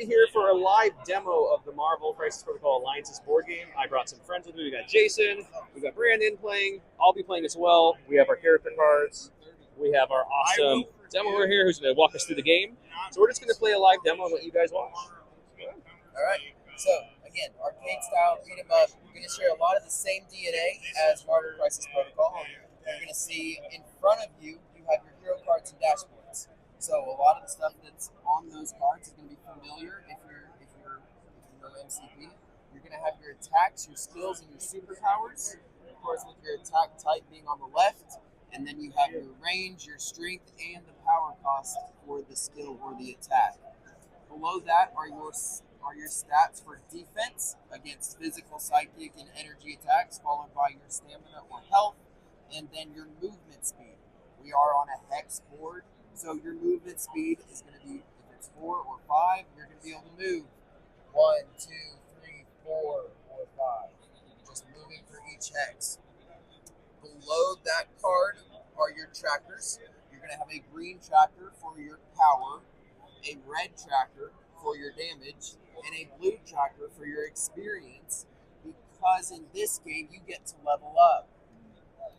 be here for a live demo of the Marvel Crisis Protocol Alliances board game. I brought some friends with me. We got Jason, we got Brandon playing. I'll be playing as well. We have our character cards. We have our awesome demoer here who's going to walk us through the game. So we're just going to play a live demo and let you guys watch. All right. So again, arcade style, beat 'em up. You're going to share a lot of the same DNA as Marvel Crisis Protocol. You're going to see in front of you, you have your hero cards and dashboards. So a lot of the stuff that's on those cards is going to be familiar if you know MCP. You're going to have your attacks, your skills, and your superpowers. Of course, with your attack type being on the left, and then you have your range, your strength, and the power cost for the skill or the attack. Below that are your stats for defense against physical, psychic, and energy attacks, followed by your stamina or health, and then your movement speed. We are on a hex board, so your movement speed is going to be, if it's 4 or 5, you're going to be able to move 1, 2, 3, 4, or 5. Just moving for each hex. Below that card are your trackers. You're going to have a green tracker for your power, a red tracker for your damage, and a blue tracker for your experience, because in this game you get to level up.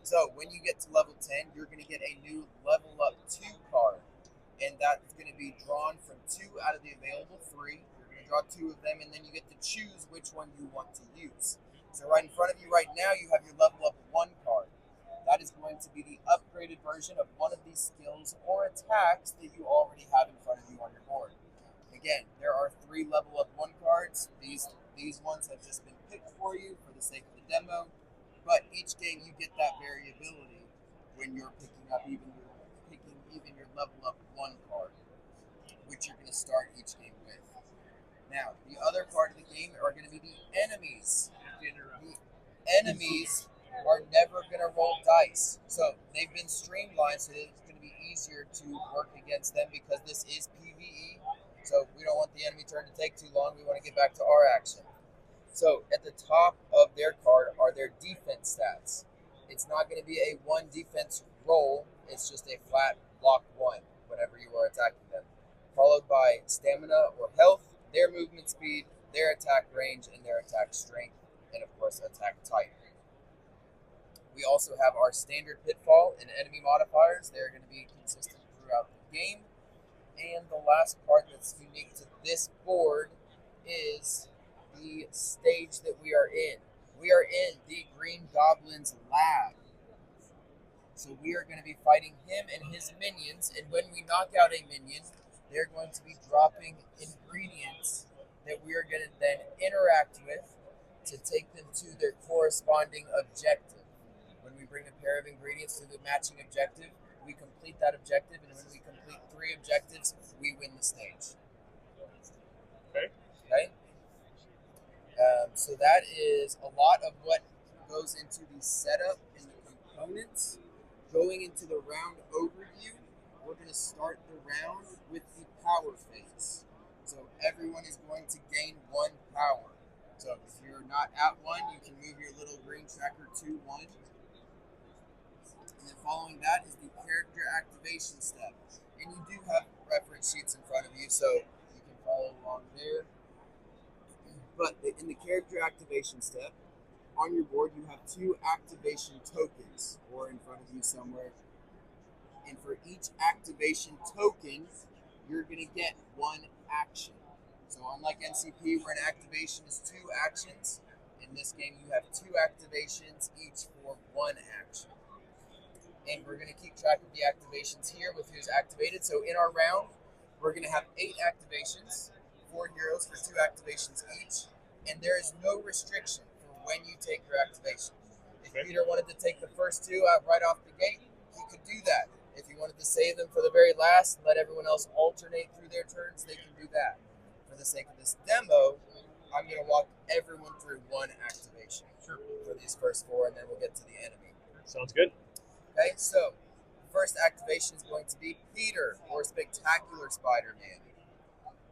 So when you get to level 10, you're going to get a new level up 2 card, and that's going to be drawn from 2 out of the available 3. You're going to draw 2 of them, and then you get to choose which one you want to use. So right in front of you right now, you have your level up 1 card. That is going to be the upgraded version of one of these skills or attacks that you already have in front of you on your board. Again, there are 3 level up 1 cards. These ones have just been picked for you for the sake of the demo. But each game you get that variability when you're picking even your level up 1 card, which you're going to start each game with. Now, the other part of the game are going to be the enemies. The enemies are never going to roll dice. So they've been streamlined so that it's going to be easier to work against them because this is PvE. So we don't want the enemy turn to take too long. We want to get back to our action. So at the top of their card are their defense stats. It's not going to be a 1 defense roll. It's just a flat block 1 whenever you are attacking them. Followed by stamina or health, their movement speed, their attack range, and their attack strength, and of course attack type. We also have our standard pitfall and enemy modifiers. They're going to be consistent throughout the game. And the last part that's unique to this board is the stage that we are in. We are in the Green Goblin's lab. So we are going to be fighting him and his minions, and when we knock out a minion, they're going to be dropping ingredients that we are going to then interact with to take them to their corresponding objective. When we bring a pair of ingredients to the matching objective, we complete that objective, and when we complete 3 objectives, we win the stage. Okay? So that is a lot of what goes into the setup and the components. Going into the round overview, we're going to start the round with the power phase. So everyone is going to gain 1 power. So if you're not at 1, you can move your little green tracker to 1. And then following that is the character activation step. And you do have reference sheets in front of you, so you can follow along there. But in the character activation step, on your board you have 2 activation tokens, or in front of you somewhere. And for each activation token, you're going to get 1 action. So unlike NCP, where an activation is 2 actions, in this game you have 2 activations, each for 1 action. And we're going to keep track of the activations here with who's activated. So in our round, we're going to have 8 activations, 4 heroes for 2 activations each, and there is no restriction for when you take your activation. If Peter wanted to take the first 2 out right off the gate, he could do that. If he wanted to save them for the very last and let everyone else alternate through their turns, they can do that. For the sake of this demo, I'm going to walk everyone through 1 activation for these first 4, and then we'll get to the enemy. Sounds good. Okay, so the first activation is going to be Peter, or Spectacular Spider-Man.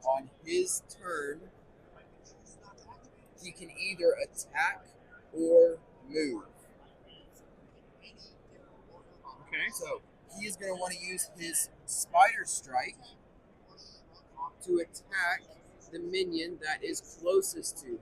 On his turn, he can either attack or move. Okay. So he is going to want to use his Spider Strike to attack the minion that is closest to him.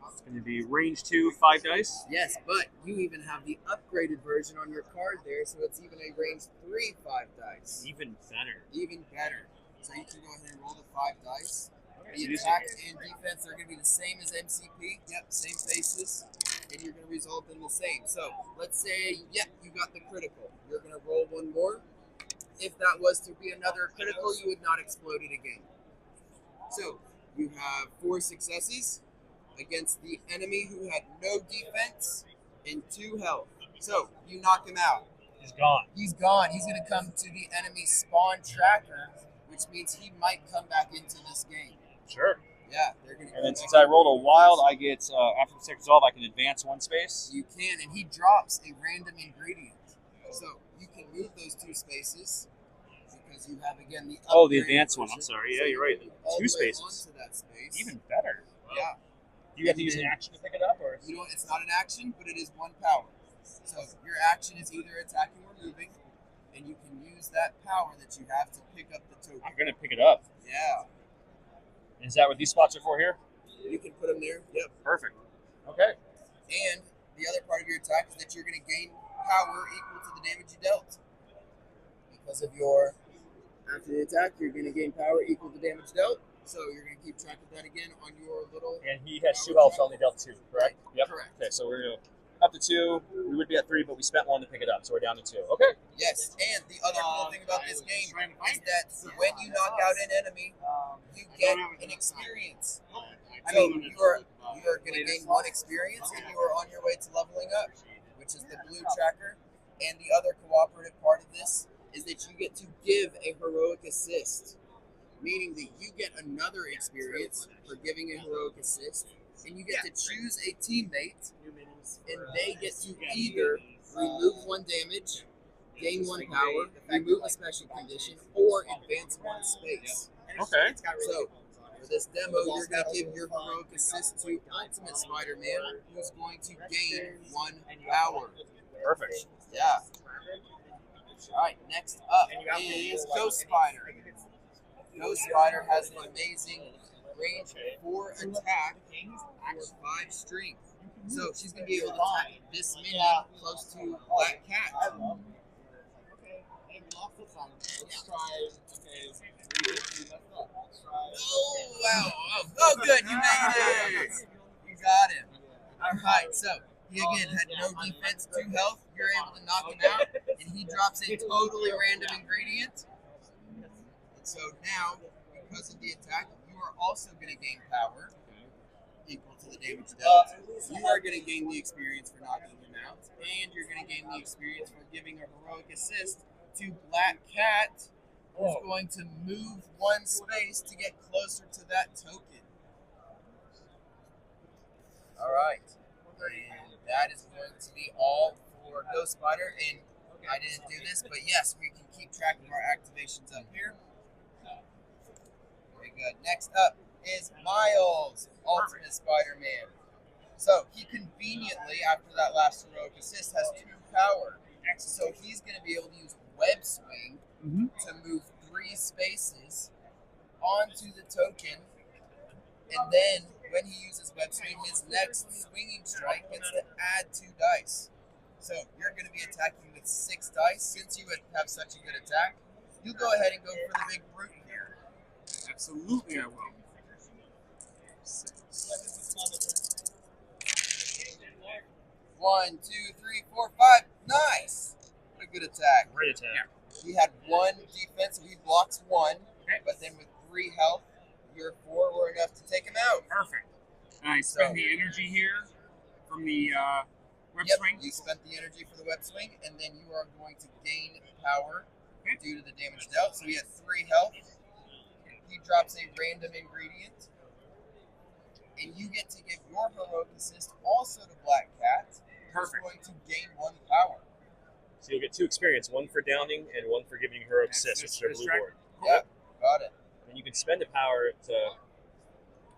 It's going to be range 2, 5 dice. Yes, but you even have the upgraded version on your card there, so it's even a range 3 5 dice. Even better. Even better. So you can go ahead and roll the 5 dice. Okay, The attack and defense are going to be the same as MCP. Yep, same faces. And you're going to resolve them the same. So let's say, yep, you got the critical. You're going to roll one more. If that was to be another critical, you would not explode it again. So you have 4 successes against the enemy who had no defense and 2 health. So you knock him out. He's gone. He's gone. He's going to come to the enemy spawn tracker, which means he might come back into this game. Sure. Yeah, they're going to. And then since I rolled a wild, I get after the second resolve, I can advance 1 space. You can, and he drops a random ingredient. So you can move those 2 spaces because you have again the. Oh, the advanced one. version. I'm sorry. Yeah, So you're right. can move all 2 the way spaces. onto that space. Even better. Wow. Yeah. You have to use an action to pick it up, or You know, it's not an action, but it is 1 power. So your action is either attacking or moving, and you can use that power that you have to pick up the token. I'm gonna pick it up. Yeah. Is that what these spots are for here? You can put them there. Yep. Perfect. Okay. And the other part of your attack is that you're going to gain power equal to the damage you dealt. Because of your after the attack, you're going to gain power equal to damage dealt. So you're going to keep track of that again on your little. And he has 2 health, so only dealt 2, correct? Yep. Correct. Okay, so we're gonna up to 2. We would be at 3, but we spent 1 to pick it up, so we're down to 2. Okay. Yes, and the other cool thing about this game is that when you knock out an enemy, you get an experience. So you are going to gain 1 experience, and you are on your way to leveling up, which is the blue tracker. And the other cooperative part of this is that you get to give a heroic assist, meaning that you get another experience for giving a heroic assist, and you get to choose a teammate, and they get to either remove 1 damage, gain 1 power, remove a special condition, or advance 1 space. Okay. So, for this demo, you're going to give your heroic assist to Ultimate Spider-Man, who's going to gain 1 power. Perfect. Yeah. Alright, next up is Ghost Spider. Ghost Spider has an amazing range 4 attack for 5 strength. So she's going to be able to attack this minion close to Black Cat. Oh, wow. Oh, good. You made it. You got him. All right. So he, again, had no defense, 2 health. You're able to knock him out, and he drops a totally random ingredient. And so now, because of the attack, you are also going to gain power equal to the damage dealt. You are going to gain the experience for knocking him out, and you're going to gain the experience for giving a heroic assist to Black Cat, who's going to move 1 space to get closer to that token. All right, and that is going to be all for Ghost Spider. And I didn't do this, but yes, we can keep track of our activations up here. Very good. Next up is Miles, Ultimate Spider-Man. So he conveniently, after that last heroic assist, has 2 power. So he's going to be able to use Web Swing to move 3 spaces onto the token. And then when he uses Web Swing, his next swinging strike gets to add 2 dice. So you're going to be attacking with 6 dice. Since you have such a good attack, you go ahead and go for the big brute here. Absolutely, I will. 1, 2, 3, 4, 5. Nice. What a good attack. Great attack. He had 1 defense, so he blocks 1. But then with 3 health, your 4 were enough to take him out. Perfect. And I spend the energy here from the web swing. You spent the energy for the web swing, and then you are going to gain power due to the damage dealt. So he had 3 health. He drops a random ingredient. And you get to give your heroic assist also to Black Cat, who's going to gain 1 power. So you'll get 2 experience, 1 for downing and 1 for giving heroic assist, which is their blue board. Yep, got it. And you can spend a power to.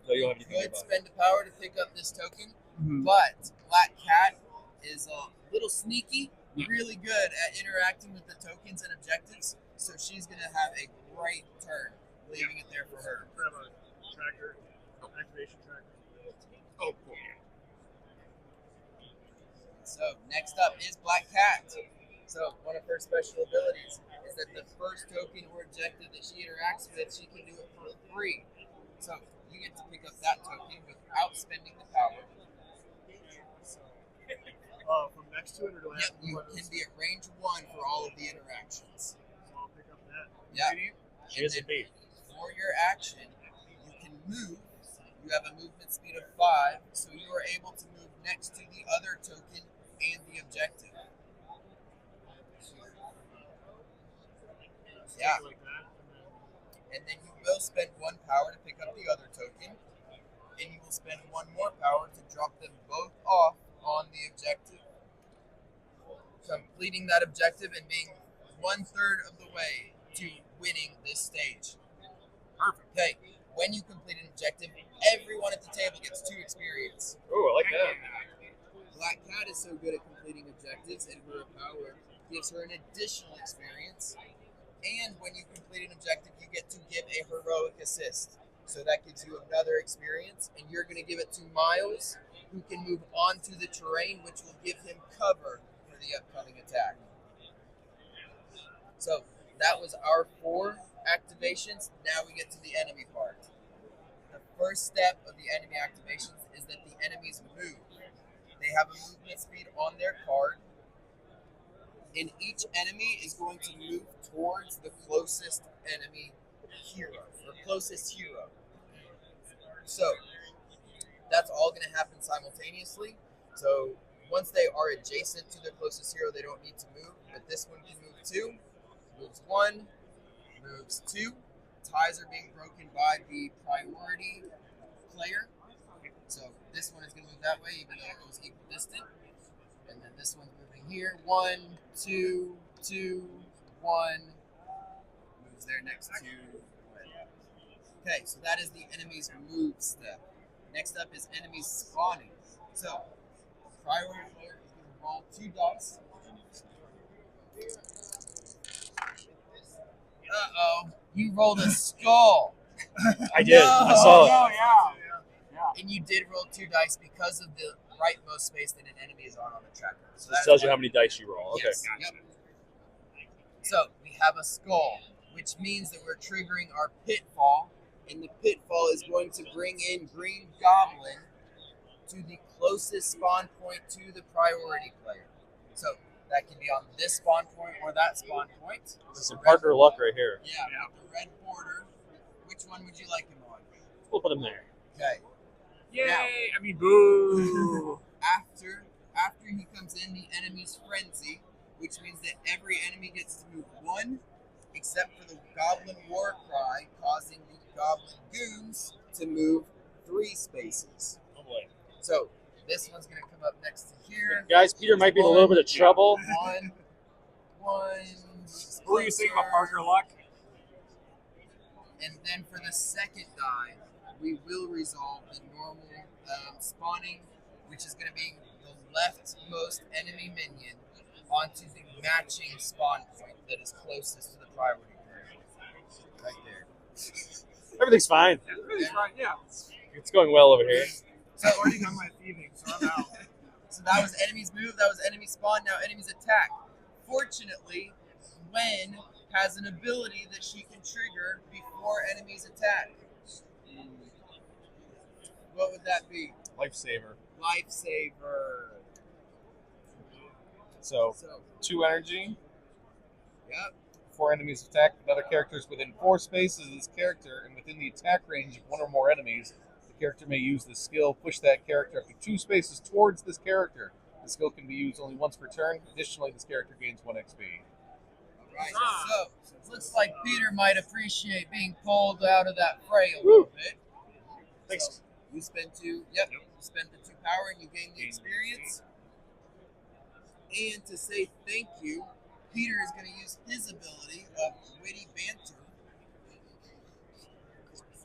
No, you don't have anything You could about spend a power to pick up this token, but Black Cat is a little sneaky, really good at interacting with the tokens and objectives, so she's going to have a great turn, leaving it there for her. tracker, activation tracker. Oh, cool. So next up is Black Cat. So one of her special abilities is that the first token or objective that she interacts with, she can do it for free. So you get to pick up that token without spending the power. From next to it, or do I Yep, have to you do can be at range 1 for all of the interactions. So I'll pick up that. Yeah. She is a bee. For your action, you can move. You have a movement speed of 5, so you are able to move next to the other token and the objective. Yeah. Like that, And then you will spend 1 power to pick up the other token, and you will spend 1 more power to drop them both off on the objective. Completing that objective and being 1/3 of the way to winning this stage. Perfect. Okay, when you complete an objective, everyone at the table gets 2 experience. Oh, I like that. Black Cat is so good at completing objectives, and her power gives her an additional experience. And when you complete an objective, you get to give a heroic assist. So that gives you another experience, and you're going to give it to Miles, who can move onto the terrain, which will give him cover for the upcoming attack. So that was our 4 activations. Now we get to the enemy part. The first step of the enemy activations is that the enemies move. They have a movement speed on their card, and each enemy is going to move towards the closest enemy hero, or closest hero. So that's all going to happen simultaneously. So once they are adjacent to their closest hero, they don't need to move, but this one can move 2, moves 1, moves 2. Ties are being broken by the priority player. So this one is going to move that way, even though it goes equidistant. And then this one's moving here. 1, 2, 2, 1. Moves there next to. Okay, so that is the enemy's move step. Next up is enemies spawning. So, priority player is going to roll 2 dice. Uh-oh, you rolled a skull. I did. I saw it. Oh, yeah. And you did roll 2 dice because of the rightmost space that an enemy is on the tracker. So This tells you how many dice you roll. Okay. Yes, yep. So we have a skull, which means that we're triggering our pitfall, and the pitfall is going to bring in Green Goblin to the closest spawn point to the priority player. So that can be on this spawn point or that spawn point. This is some Parker luck right here. Yeah, with the red border. Which one would you like him on? We'll put him there. Okay. Yay! Now- I mean, boo! After he comes in the enemy's frenzy, which means that every enemy gets to move 1, except for the Goblin War Cry, causing the Goblin Goons to move 3 spaces. Oh boy. So this one's going to come up next to here. Guys, Peter might be in a little bit of trouble. 1. What were you saying about Parker Luck? And then for the second die, we will resolve the normal spawning, which is going to be the leftmost enemy minion onto the matching spawn point that is closest to the priority player. Right there. Everything's fine. Everything's right, yeah. It's going well over here. So, I've already done my thieving, so I'm out. so that was enemy's move, that was enemy spawn, now enemy's attack. Fortunately, Gwen has an ability that she can trigger before enemies attack. What would that be? Lifesaver. Lifesaver. So, So, 2 energy. yep. 4 enemies attack another characters within 4 spaces of this character and within the attack range of 1 or more enemies. The character may use the skill, push that character up to 2 spaces towards this character. The skill can be used only once per turn. Additionally, this character gains 1 XP. Right. So, looks like Peter might appreciate being pulled out of that fray a little bit. Thanks. So, you spend 2, yep, you spend the 2 power and you gain the experience. And to say thank you, Peter is going to use his ability of witty banter.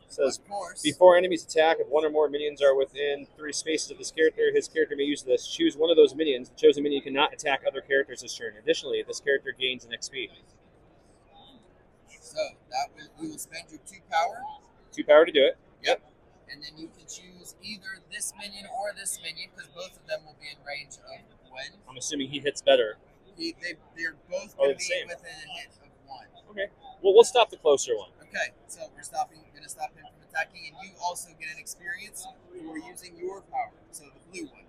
Says, Of course. before enemies attack, if 1 or more minions are within 3 spaces of this character, his character may use this. Choose one of those minions. The chosen minion cannot attack other characters this turn. Additionally, this character gains an XP. So, that will, you will spend your 2 power. 2 power to do it. Yep. And then you can choose either this minion or this minion, because both of them will be in range of Gwen. I'm assuming he hits better. They're both Oh, going to the be same. within a hit of 1. Okay. Well, we'll stop the closer one. Okay, so we're going to stop him from attacking, and you also get an experience for using your power. So the blue one.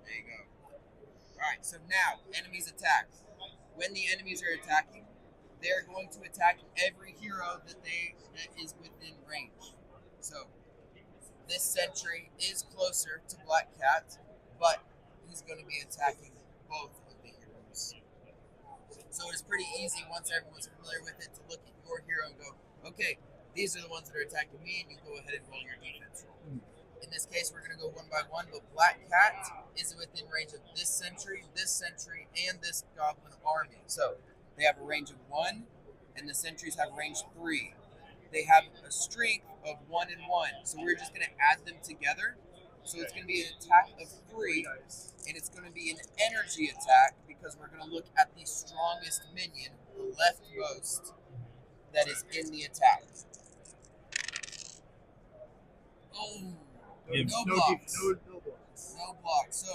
There you go. Alright, so now, enemies attack. When the enemies are attacking, they're going to attack every hero that is within range. So, this sentry is closer to Black Cat, but he's going to be attacking both of the heroes. So it's pretty easy once everyone's familiar with it to look at your hero and go, okay, these are the ones that are attacking me, and you go ahead and roll your defense roll. In this case, we're going to go one by one, but Black Cat is within range of this sentry, and this goblin army. So they have a range of 1, and the sentries have range 3. They have a strength of 1 and 1, so we're just going to add them together. So it's going to be an attack of 3, and it's going to be an energy attack because we're going to look at the strongest minion, the leftmost, that is in the attack. Oh, no blocks. No blocks. No blocks. So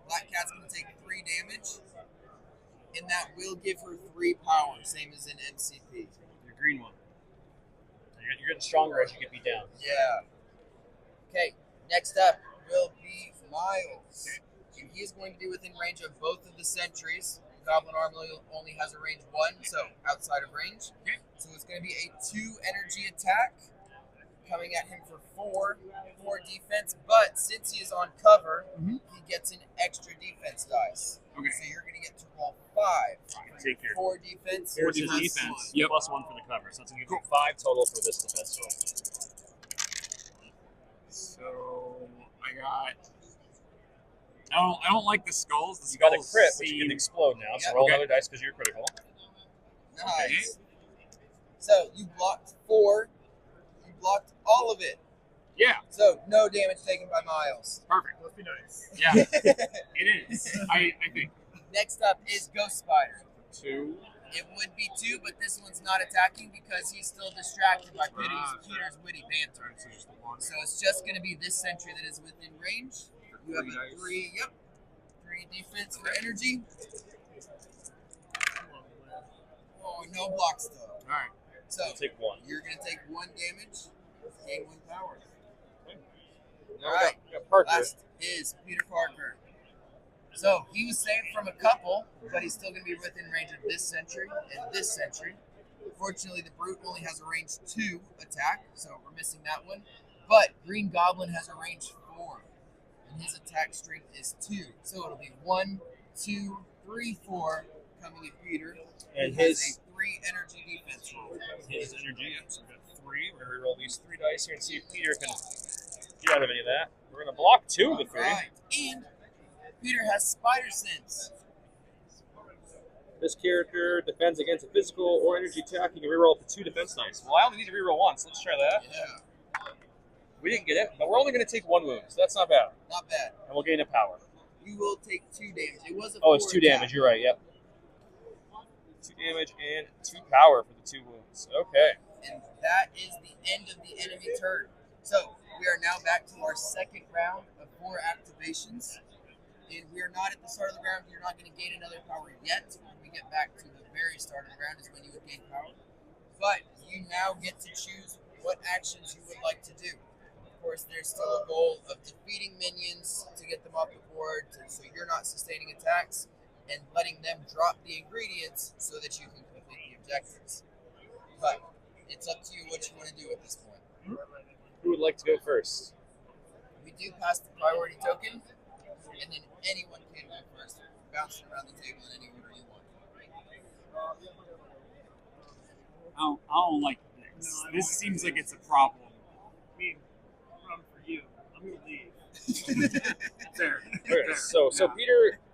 Black Cat's going to take 3 damage, and that will give her 3 power, same as in MCP. Your green one. You're getting stronger as you get beat down. Yeah. Okay, next up will be Miles. And he is going to be within range of both of the sentries. Goblin Army only has a range 1, so outside of range. So it's going to be a 2 energy attack coming at him for 4 defense. But since he is on cover, he gets an extra defense dice. Okay. So you're going to get to roll 5. Take your 4 defense. Here's his plus defense. 1. Yep. Plus 1 for the cover. So it's going to give you 5 total for this defense roll. So I got. I don't like the skulls. The You got a skulls crit, which you seem- can explode now. So Yep. roll Okay. another dice because you're critical. Nice. So you blocked 4. You blocked all of it. Yeah, So no damage taken by Miles. perfect. Must be nice. Yeah, it is. I think. Next up is Ghost Spider. 2. It would be 2, but this one's not attacking because he's still distracted by Peter's witty banter. So just the one. So it's just going to be this sentry that is within range. You have a 3, 3 defense for energy. Oh, no blocks though. All right. So Take 1. you're going to take 1 damage, gain 1 power. Now All right. we got Parker. Last is Peter Parker. So he was saved from a couple, but he's still going to be within range of this sentry and this sentry. Fortunately, the Brute only has a range 2 attack, so we're missing that one. But Green Goblin has a range 4, and his attack strength is 2. So it'll be 1, 2, 3, 4 coming at Peter. And He has his a 3 energy defense roll. his energy. So we got 3. We're going to reroll these 3 dice here and see if Peter can get out of any of that. We're going to block 2 of the 3. Right. And Peter has Spider Sense. This character defends against a physical or energy attack. You can reroll up to 2 defense dice. Well, I only need to reroll once. Let's try that. Yeah, We didn't get it, but we're only going to take 1 wound, so that's not bad. not bad. And we'll gain a power. You will take 2 damage. It was a Oh, it's 4 2 attack. damage. You're right. Yep. 2 damage and 2 power for the 2 wounds. Okay. And that is the end of the enemy turn. So we are now back to our second round of 4 activations. And we are not at the start of the round. You're not going to gain another power yet. When we get back to the very start of the round is when you would gain power. But you now get to choose what actions you would like to do. Of course, there's still a goal of defeating minions to get them off the board so you're not sustaining attacks, and letting them drop the ingredients so that you can complete the objectives. But it's up to you what you want to do at this point. Who would like to go first? We do pass the priority token, and then anyone can go first, bouncing around the table in any order you want. I don't like this. No, I This don't seems like like it's a problem. I mean, problem for you. I'm gonna leave. Fair. Okay, so Yeah.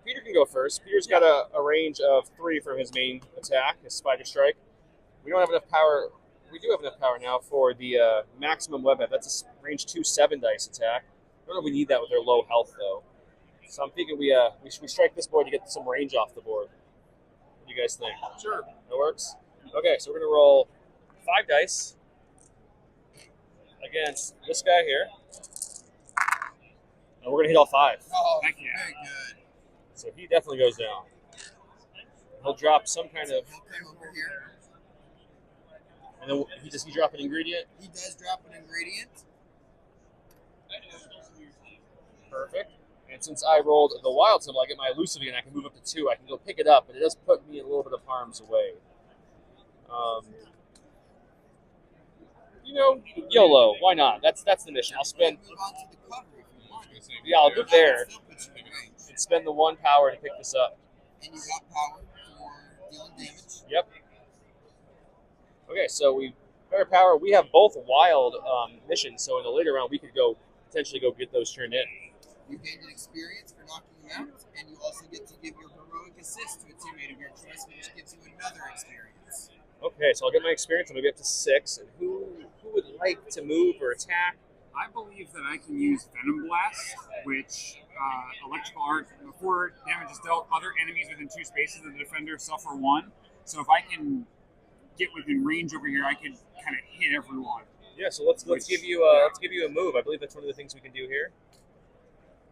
Peter can go first. Peter's got a range of 3 from his main attack, his Spider Strike. We don't have enough power. We do have enough power now for the maximum web. That's a range 2 7 dice attack. I don't know if we need that with their low health though. So I'm thinking we strike this board to get some range off the board. What do you guys think? Sure. That works. Okay, so we're gonna roll 5 dice. against this guy here. And we're going to hit all 5. Oh, Heck yeah. very good. So he definitely goes down. He'll drop some kind of... He'll come over here. And then does he drop an ingredient? He does drop an ingredient. Perfect. And since I rolled the wild symbol, I get my elusive and I can move up to 2. I can go pick it up, but it does put me in a little bit of harm's way. YOLO. Why not? That's the mission. I'll spend... Move on to the cover if you want. Yeah, I'll move there Still put you in range. and spend the 1 power to pick this up. And you got power for dealing damage. Yep. Okay, so we better power. We have both wild missions, so in the later round we could potentially go get those turned in. You gained an experience for knocking them out, and you also get to give your heroic assist to a teammate of your choice, which gives you another experience. Okay, so I'll get my experience. I'm gonna get up to 6. And who would like to move or attack? I believe that I can use Venom Blast, which electrical arc, before damage is dealt, other enemies within 2 spaces of the defender suffer 1. So if I can get within range over here, I can kind of hit everyone. Yeah, so let's give you a move. I believe that's one of the things we can do here.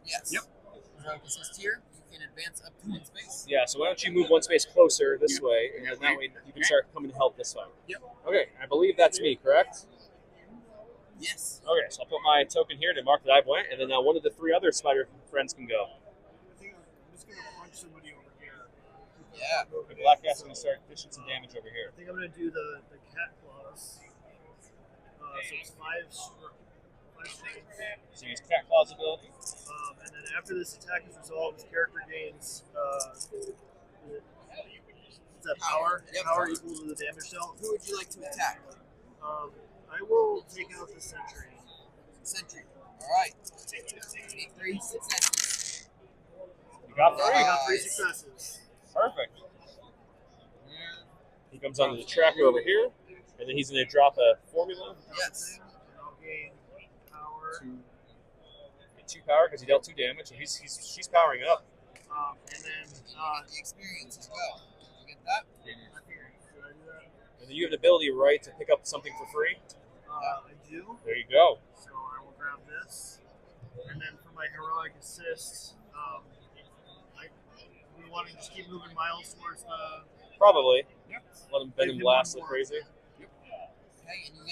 Yes. Yep. Heroic assist here. You can advance up to 1 space. Yeah, so why don't you move 1 space closer this way, and then that way you can start coming to help this way. Yep. Okay, I believe that's me, correct? Yes. Okay, so I'll put my token here to mark that I've went, and then now one of the 3 other spider friends can go. I think I'm just gonna punch somebody over here. Yeah. The Black Cat's going to start dishing some damage over here. I think I'm gonna do the cat claws. So it's 5 strength. So use Cat Claw's ability. And then after this attack is resolved, this character gains what's that power? Yep. Power equal to the damage dealt. Who would you like to attack? I will take out the sentry. Sentry. All right. Take 3 successes. You got I 3. got 3 Nice. successes. Perfect. He comes onto the tracker over here, and then he's going to drop a formula. Yes. And I'll gain power. Get 2 power because he dealt 2 damage, and she's powering up. And then The experience as well. You get that? I think should I do that? And then you have the ability, right, to pick up something for free. I do. There you go. So I will grab this, and then for my heroic assist, we want to just keep moving Miles towards the. Probably. Yep. Let him Give bend him and blast one like more. crazy. Okay, and you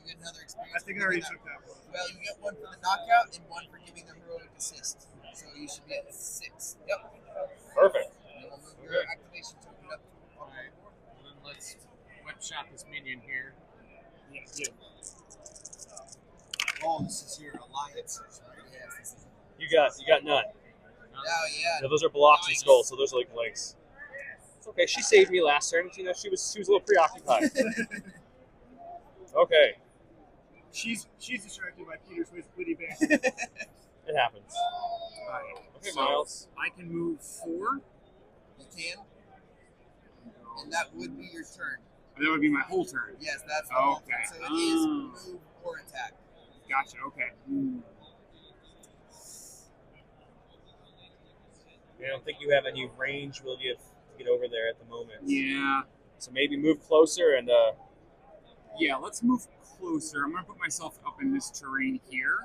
get another experience. I think I for already doing took that one. that. Well, you get 1 for the knockout and 1 for giving the heroic assist. So you should be at 6. Yep. Perfect. And then we'll move your activation token up to 1. Alright, well then let's wet shot this minion here. Yeah. Oh, this is your alliances, right? Yes, this is. You got none. Oh, yeah. Yeah, those are blocks and skulls, so those are like links. It's okay. She saved me last turn. You know, she was a little preoccupied. Okay, She's distracted by Peter's witty banter. it happens. Alright. Okay, So Miles. I can move 4. You can. And that would be your turn. That would be my whole turn. Yes, that's the whole Okay. thing. So it is move or attack. Gotcha. Okay. I don't think you have any range, will you, to get over there at the moment? Yeah. So maybe move closer and Yeah. Let's move closer. I'm gonna put myself up in this terrain here,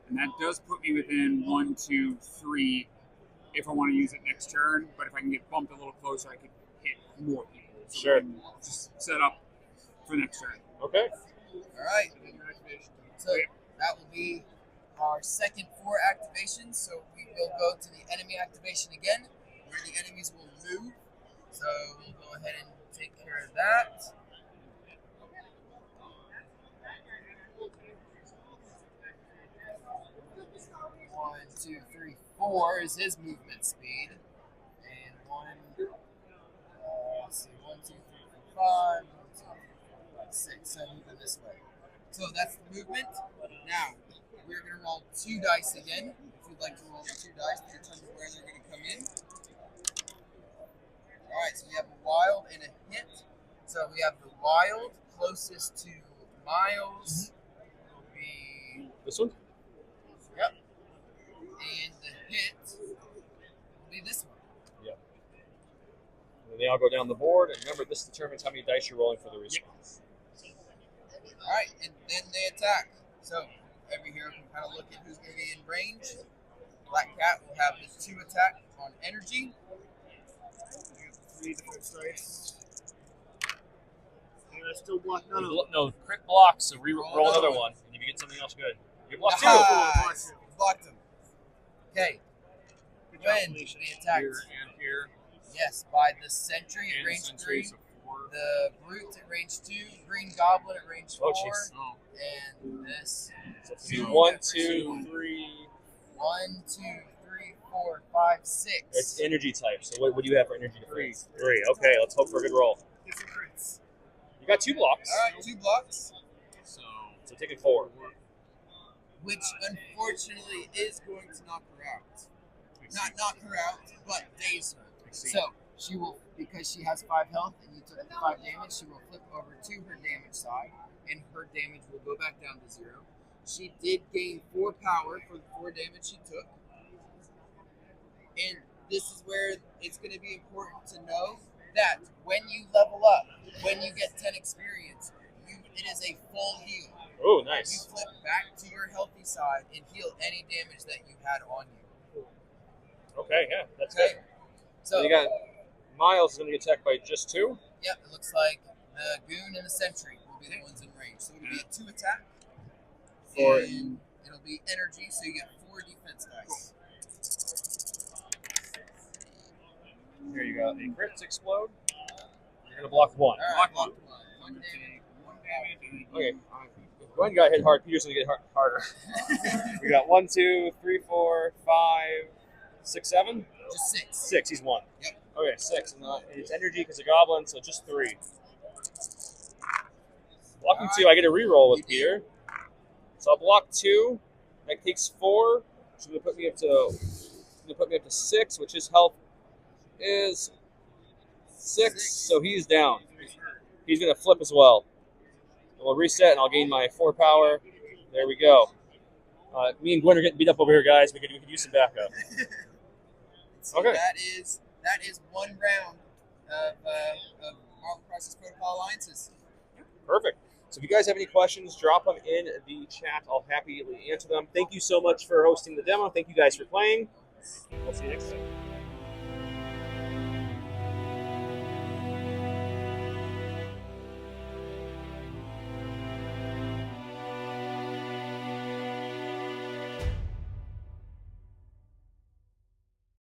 and that does put me within 1, 2, 3. If I want to use it next turn, but if I can get bumped a little closer, I could hit more people. So Sure. we can just set up for next turn. okay. All right. So that will be our second 4 activations. So we will go to the enemy activation again, where the enemies will move. So we'll go ahead and take care of that. One, 2, 3, 4 is his movement speed, and 1, let's see, 1, 2, 3, 4, 5, 1, 2, 3, 4, 5, 6, 7, moving this way. So that's the movement. Now we're going to roll 2 dice again. If you'd like to roll the 2 dice to determine where they're going to come in. All right, so we have a wild and a hit. So we have the wild closest to Miles will be. This one? Yep. And the hit will be this one. Yep. And then they all go down the board, and remember, this determines how many dice you're rolling for the response. All right, and then they attack. So every hero can kind of look at who's going to be in range. Black Cat will have his 2 attack on energy. You have 3 defense dice. And I still block none of them. No, crit block, so roll another one. And if you get something else good. You block 2. Nice. Blocked him. Okay. Good job, When Felicia. they attacked, Here and here. yes, by the sentry at And range sentry, 3, so 4. the brute at range 2, green goblin at range 4, Oh, jeez. Oh, and this So it's Two. 1, 2, 3. 1, 2, 3, 4, 5, 6. It's energy type. So what do you have for energy defense? 3. Okay, let's hope for a good roll. Get some crits. You got 2 blocks. All right, 2 blocks, so So taking 4. which unfortunately is going to knock her out. Not knock her out, but daze her. So she will, because she has 5 health and you took the 5 damage, she will flip over to her damage side, and her damage will go back down to 0. She did gain 4 power for the 4 damage she took. And this is where it's going to be important to know that when you level up, when you get 10 experience, it is a full heal. Oh, You nice. flip back to your healthy side and heal any damage that you had on you. Okay, yeah, that's Okay? good. So, You got Miles is going to get attacked by just 2. yep, it looks like the goon and the sentry will be the ones in range. So it'll be a 2 attack. For- And it'll be energy, so you get 4 defense dice. Here you go. The crits explode. You're going to block 1. All right, block 1. 1 damage, 1 damage. Okay. If Gwen got hit hard, Peter's going to get harder. We got 1, 2, 3, 4, 5, 6, 7? Just 6. 6. He's 1. Yep. Okay, 6. And it's energy because of goblin, so just 3. Blocking 2, I get a reroll with Peter. So I'll block 2. That takes 4. Which is going to put me up to 6, which his health is 6. So he's down. He's going to flip as well. We'll reset, and I'll gain my 4 power. There we go. Me and Gwen are getting beat up over here, guys. We could use some backup. So Okay. that is 1 round of Marvel Crisis Protocol Alliances. Perfect. So if you guys have any questions, drop them in the chat. I'll happily answer them. Thank you so much for hosting the demo. Thank you guys for playing. We'll see you next time.